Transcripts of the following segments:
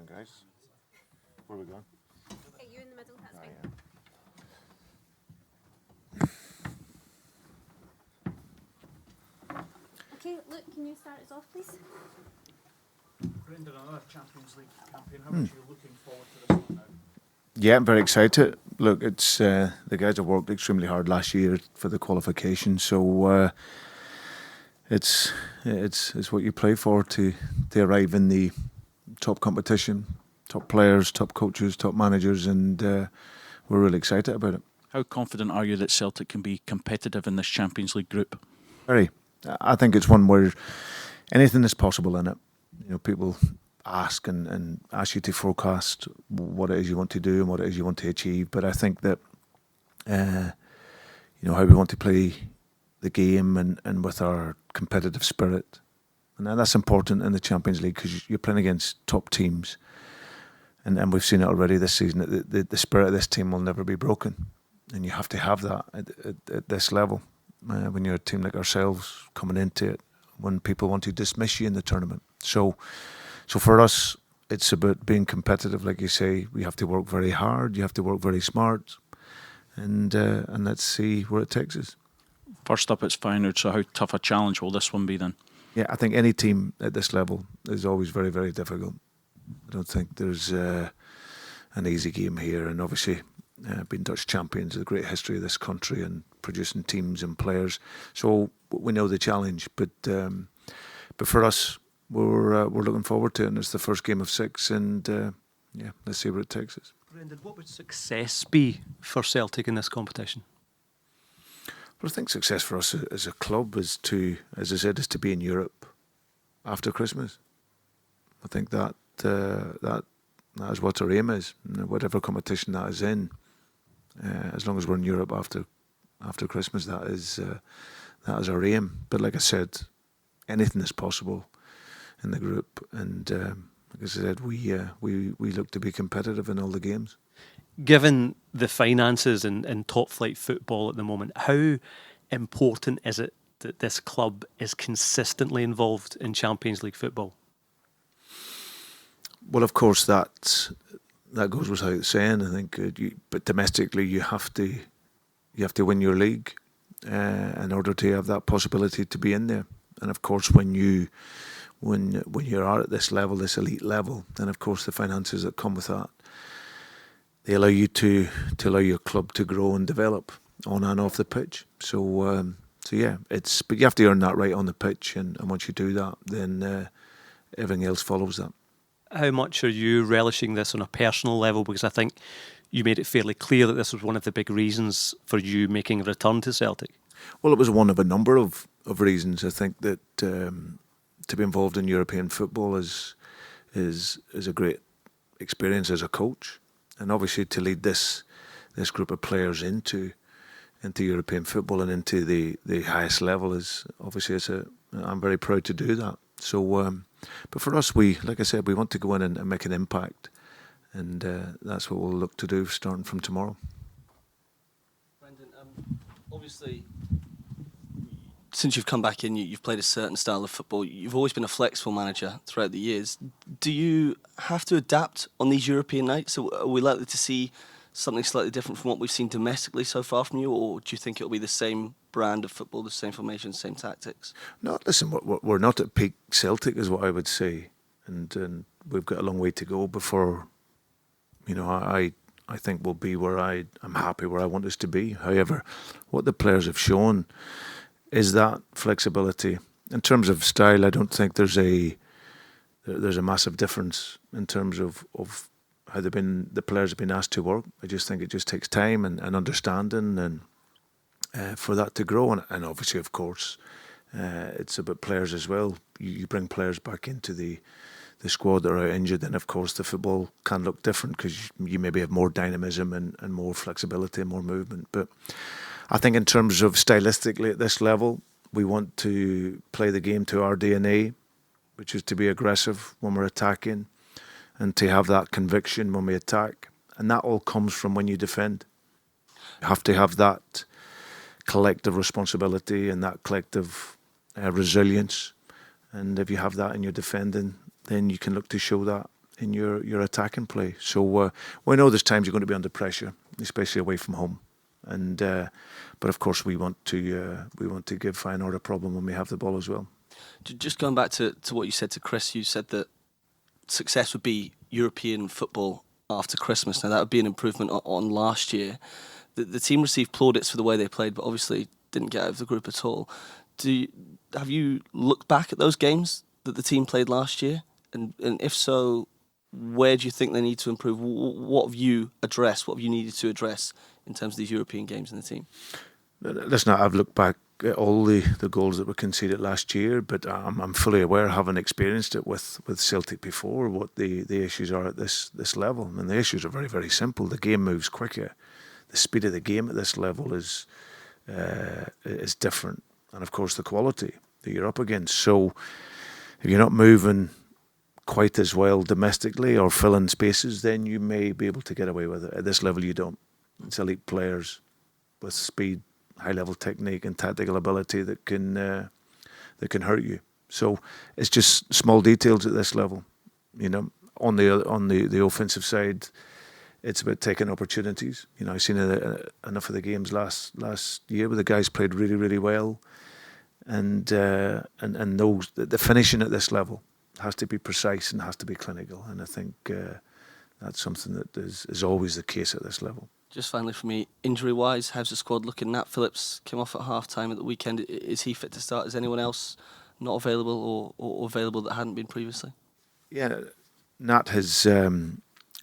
guys. Where are we going? Okay, you in the middle, that's fine. Okay, Luke, can you start us off, please? Brendan, another Champions League campaign. How much are you looking forward to this one now? Yeah, I'm very excited. Look, it's the guys have worked extremely hard last year for the qualification, so it's what you play for to arrive in the top competition, top players, top coaches, top managers, and we're really excited about it. How confident are you that Celtic can be competitive in this Champions League group? Very. I think it's one where anything is possible in it. You know, people ask and ask you to forecast what it is you want to do and what it is you want to achieve. But I think that how we want to play the game and with our competitive spirit, and that's important in the Champions League because you're playing against top teams, and we've seen it already this season. The spirit of this team will never be broken, and you have to have that at this level. When you're a team like ourselves coming into it, when people want to dismiss you in the tournament. So for us, it's about being competitive. Like you say, we have to work very hard. You have to work very smart, and let's see where it takes us. First up, it's Feyenoord. So how tough a challenge will this one be then? Yeah, I think any team at this level is always very, very difficult. I don't think there's an easy game here, and obviously being Dutch champions, a great history of this country and producing teams and players. So we know the challenge, but for us, we're looking forward to it, and it's the first game of 6, and let's see where it takes us. Brendan, what would success be for Celtic in this competition? Well, I think success for us as a club is to, as I said, is to be in Europe after Christmas. I think that is what our aim is. Whatever competition that is in, as long as we're in Europe after Christmas, that is our aim. But like I said, anything is possible in the group, and like I said, we look to be competitive in all the games. Given the finances in top flight football at the moment, how important is it that this club is consistently involved in Champions League football? Well, of course, that goes without saying. I think, but domestically, you have to win your league in order to have that possibility to be in there. And of course, when you are at this level, this elite level, then of course the finances that come with that, they allow you to allow your club to grow and develop on and off the pitch. So yeah, but you have to earn that right on the pitch, and once you do that, then everything else follows that. How much are you relishing this on a personal level? Because I think you made it fairly clear that this was one of the big reasons for you making a return to Celtic. Well, it was one of a number of reasons. I think that to be involved in European football is a great experience as a coach, and obviously to lead this group of players into European football and into the highest level is obviously I'm very proud to do that. So, but for us, like I said, we want to go in and make an impact, and that's what we'll look to do starting from tomorrow. Brendan, obviously, since you've come back in, you've played a certain style of football. You've always been a flexible manager throughout the years. Do you have to adapt on these European nights? So are we likely to see something slightly different from what we've seen domestically so far from you, or do you think it'll be the same brand of football, the same formation, same tactics? No, listen, we're not at peak Celtic is what I would say, and we've got a long way to go before, I think we'll be where I'm happy where I want us to be. However, what the players have shown is that flexibility. In terms of style, I don't think there's a massive difference in terms of how the players have been asked to work. I just think it just takes time and understanding and for that to grow. And obviously, of course, it's about players as well. You bring players back into the squad that are out injured, and of course the football can look different because you maybe have more dynamism and more flexibility and more movement. But I think in terms of stylistically at this level, we want to play the game to our DNA, which is to be aggressive when we're attacking and to have that conviction when we attack. And that all comes from when you defend. You have to have that collective responsibility and that collective resilience. And if you have that in your defending, then you can look to show that in your attacking play. So we know there's times you're going to be under pressure, especially away from home. And but of course we want to give Feyenoord a problem when we have the ball as well. Just going back to what you said to Chris, you said that success would be European football after Christmas. Now that would be an improvement on last year. The team received plaudits for the way they played, but obviously didn't get out of the group at all. Have you looked back at those games that the team played last year? And if so, where do you think they need to improve? What have you addressed? What have you needed to address in terms of these European games in the team? Listen, I've looked back at all the goals that were conceded last year, but I'm fully aware, having experienced it with Celtic before, what the issues are at this level. And the issues are very, very simple. The game moves quicker. The speed of the game at this level is different. And of course the quality that you're up against. So if you're not moving quite as well domestically or filling spaces, then you may be able to get away with it. At this level you don't. It's elite players with speed, high level technique and tactical ability that can hurt you. So it's just small details at this level. You know, on the offensive side, it's about taking opportunities. You know, I've seen enough of the games last year where the guys played really, really well, and those the finishing at this level has to be precise and has to be clinical. And I think that's something that is always the case at this level. Just finally for me, injury-wise, how's the squad looking? Nat Phillips came off at half-time at the weekend. Is he fit to start? Is anyone else not available or available that hadn't been previously? Yeah, Nat has.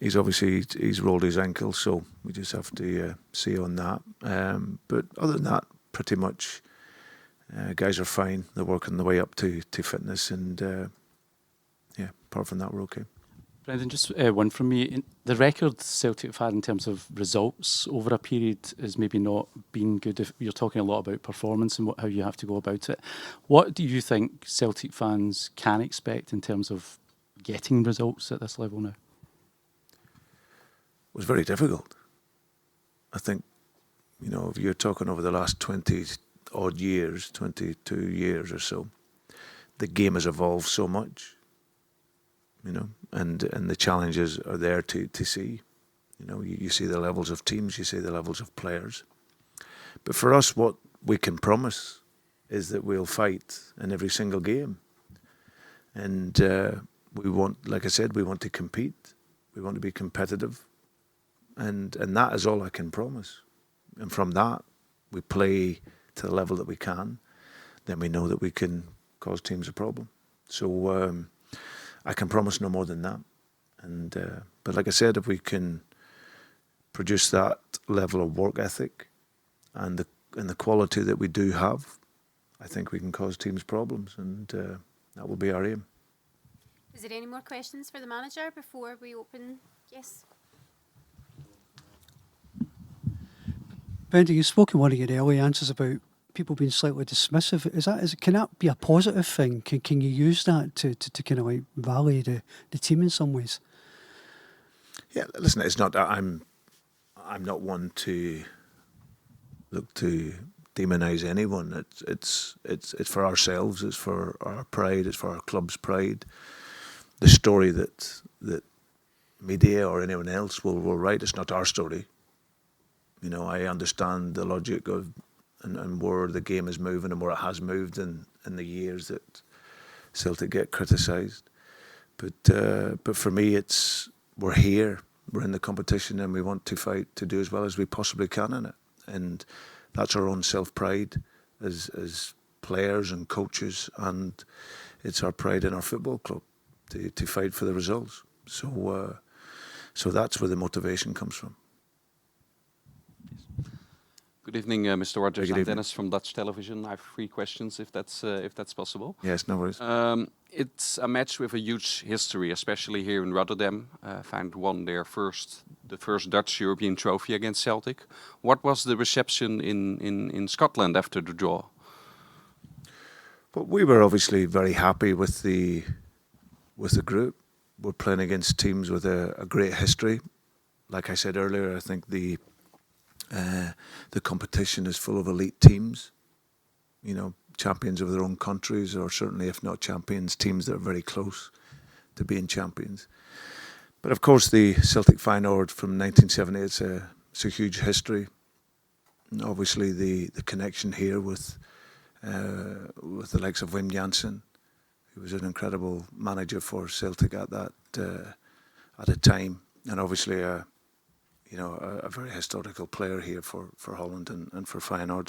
He's rolled his ankle, so we just have to see on that. But other than that, pretty much, guys are fine. They're working their way up to fitness, and apart from that, we're okay. Brendan, just one from me. The record Celtic have had in terms of results over a period has maybe not been good. If you're talking a lot about performance and how you have to go about it, what do you think Celtic fans can expect in terms of getting results at this level now? It was very difficult. I think, you know, if you're talking over the last 20-odd years, 22 years or so, the game has evolved so much. You know, and the challenges are there to see. You know, you see the levels of teams, you see the levels of players. But for us, what we can promise is that we'll fight in every single game. And we want, like I said, we want to compete. We want to be competitive. And that is all I can promise. And from that, we play to the level that we can. Then we know that we can cause teams a problem. So I can promise no more than that. And but like I said, if we can produce that level of work ethic and the quality that we do have, I think we can cause teams problems, and that will be our aim. Is there any more questions for the manager before we open? Yes. Brendan, you spoke in one of your early answers about people being slightly dismissive. Can that be a positive thing? Can you use that to kind of like rally the team in some ways? Yeah, listen, it's not. I'm not one to look to demonise anyone. It's for ourselves. It's for our pride. It's for our club's pride. The story that media or anyone else will write, it's not our story. You know, I understand the logic of and where the game is moving and where it has moved in the years that Celtic get criticised. But for me, we're here, we're in the competition, and we want to fight to do as well as we possibly can in it. And that's our own self-pride as players and coaches, and it's our pride in our football club to fight for the results. So that's where the motivation comes from. Good evening, Mr. Rodgers. Good I'm evening. Dennis from Dutch television. I have 3 questions, if that's possible. Yes, no worries. It's a match with a huge history, especially here in Rotterdam. Feyenoord won the first Dutch European trophy against Celtic. What was the reception in Scotland after the draw? But we were obviously very happy with the group. We're playing against teams with a great history. Like I said earlier, I think the competition is full of elite teams, you know, champions of their own countries, or certainly, if not champions, teams that are very close to being champions. But of course, the Celtic Feyenoord from 1970, it's a huge history. And obviously, the connection here with the likes of Wim Jansen, who was an incredible manager for Celtic at a time, and obviously a very historical player here for Holland and for Feyenoord.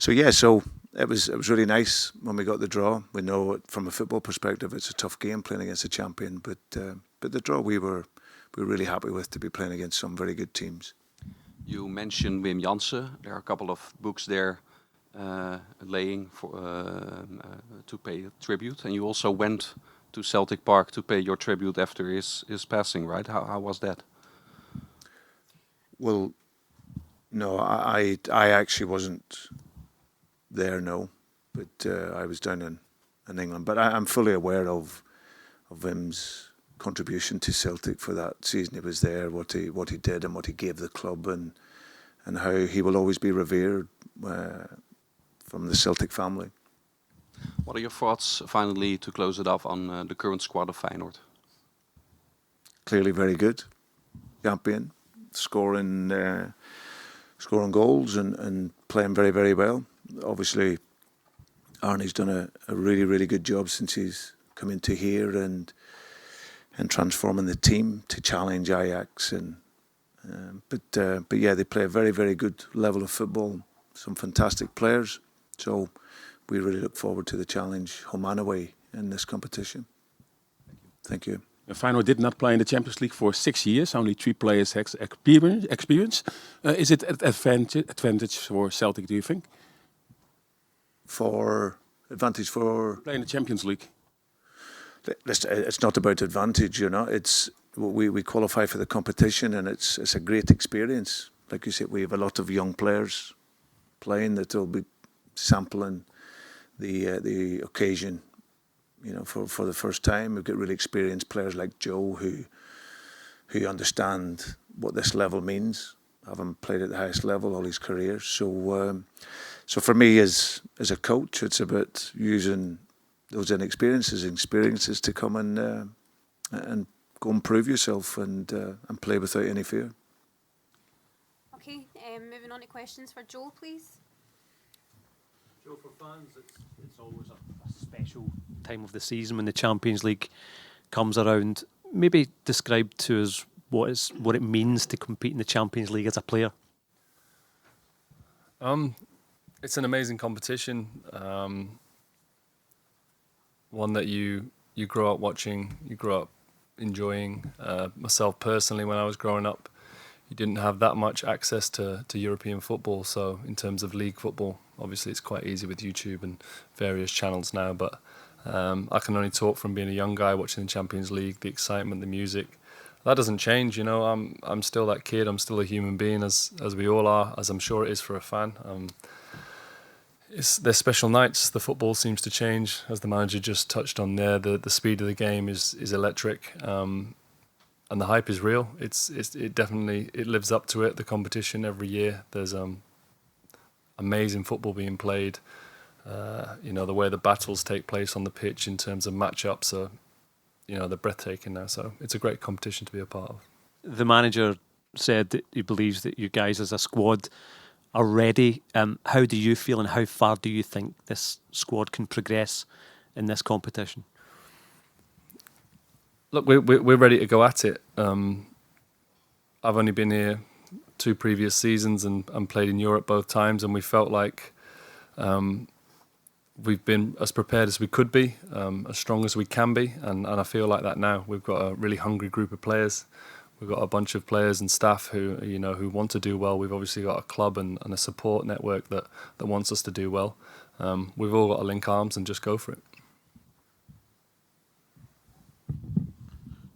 So it was really nice when we got the draw. We know from a football perspective it's a tough game playing against a champion, but the draw we were really happy with, to be playing against some very good teams. You mentioned Wim Jansen. There are a couple of books there laying for to pay tribute, and you also went to Celtic Park to pay your tribute after his passing, right? How was that? Well, no, I actually wasn't there, no, but I was down in England. But I'm fully aware of Wim's contribution to Celtic for that season he was there, what he did and what he gave the club, and how he will always be revered from the Celtic family. What are your thoughts, finally, to close it off, on the current squad of Feyenoord? Clearly very good, champion, scoring goals and playing very, very well. Obviously, Arnie's done a really, really good job since he's come into here and transforming the team to challenge Ajax. But yeah, they play a very, very good level of football. Some fantastic players. So we really look forward to the challenge home and away in this competition. Thank you. Feyenoord did not play in the Champions League for 6 years. Only 3 players have experience. Is it an advantage for Celtic, do you think? Advantage for Playing the Champions League. It's not about advantage, It's we qualify for the competition, and it's a great experience. Like you said, we have a lot of young players playing that will be sampling the occasion, for the first time. We've got really experienced players like Joe who understand what this level means, having played at the highest level all his career. So for me as a coach, it's about using those experiences to come and go and prove yourself and play without any fear. Okay, moving on to questions for Joe, please. Joe, for fans, it's always a special time of the season when the Champions League comes around. Maybe describe to us what it means to compete in the Champions League as a player. It's an amazing competition. One that you grow up watching, you grow up enjoying. Myself personally, when I was growing up, you didn't have that much access to European football. So in terms of league football, obviously it's quite easy with YouTube and various channels now. But I can only talk from being a young guy watching the Champions League, the excitement, the music. That doesn't change, I'm still that kid. I'm still a human being, as we all are, as I'm sure it is for a fan. There's special nights. The football seems to change, as the manager just touched on there. The speed of the game is electric, and the hype is real. It definitely lives up to it. The competition every year, there's amazing football being played. The way the battles take place on the pitch in terms of matchups are, they're breathtaking now. So it's a great competition to be a part of. The manager said that he believes that you guys as a squad are ready. How do you feel, and how far do you think this squad can progress in this competition? Look, we're ready to go at it. I've only been here 2 previous seasons and played in Europe both times, and we felt like we've been as prepared as we could be, as strong as we can be, and I feel like that now. We've got a really hungry group of players. We've got a bunch of players and staff who want to do well. We've obviously got a club and a support network that wants us to do well. We've all got to link arms and just go for it.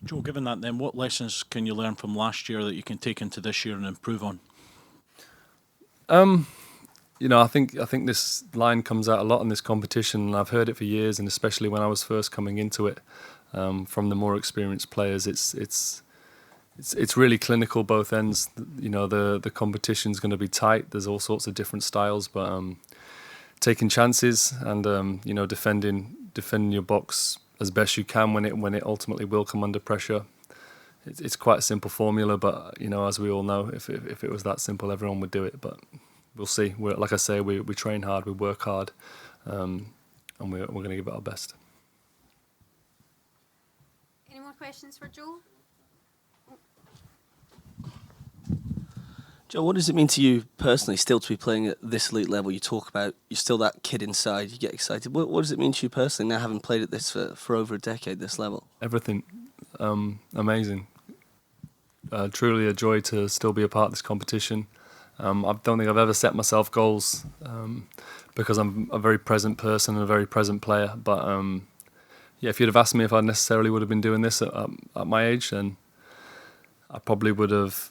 Joe, given that then, what lessons can you learn from last year that you can take into this year and improve on? I think this line comes out a lot in this competition, and I've heard it for years, and especially when I was first coming into it, from the more experienced players, it's really clinical both ends. The competition's going to be tight. There's all sorts of different styles, but taking chances and defending your box as best you can when it ultimately will come under pressure. It's quite a simple formula, but as we all know, if it was that simple, everyone would do it. But we'll see. Like I say, we train hard, we work hard, and we're going to give it our best. Any more questions for Joe? Joe, what does it mean to you personally still to be playing at this elite level? You talk about you're still that kid inside, you get excited. What does it mean to you personally now having played at this for over a decade, this level? Everything. Amazing. Truly a joy to still be a part of this competition. I don't think I've ever set myself goals because I'm a very present person and a very present player. But if you'd have asked me if I necessarily would have been doing this at my age, then I probably would have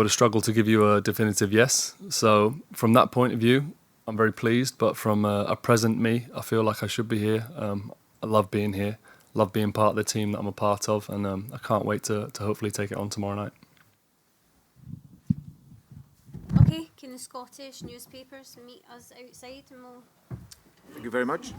struggled to give you a definitive yes. So from that point of view, I'm very pleased. But from a present me, I feel like I should be here. I love being here. Love being part of the team that I'm a part of, and I can't wait to hopefully take it on tomorrow night. Okay, can the Scottish newspapers meet us outside and we'll... Thank you very much.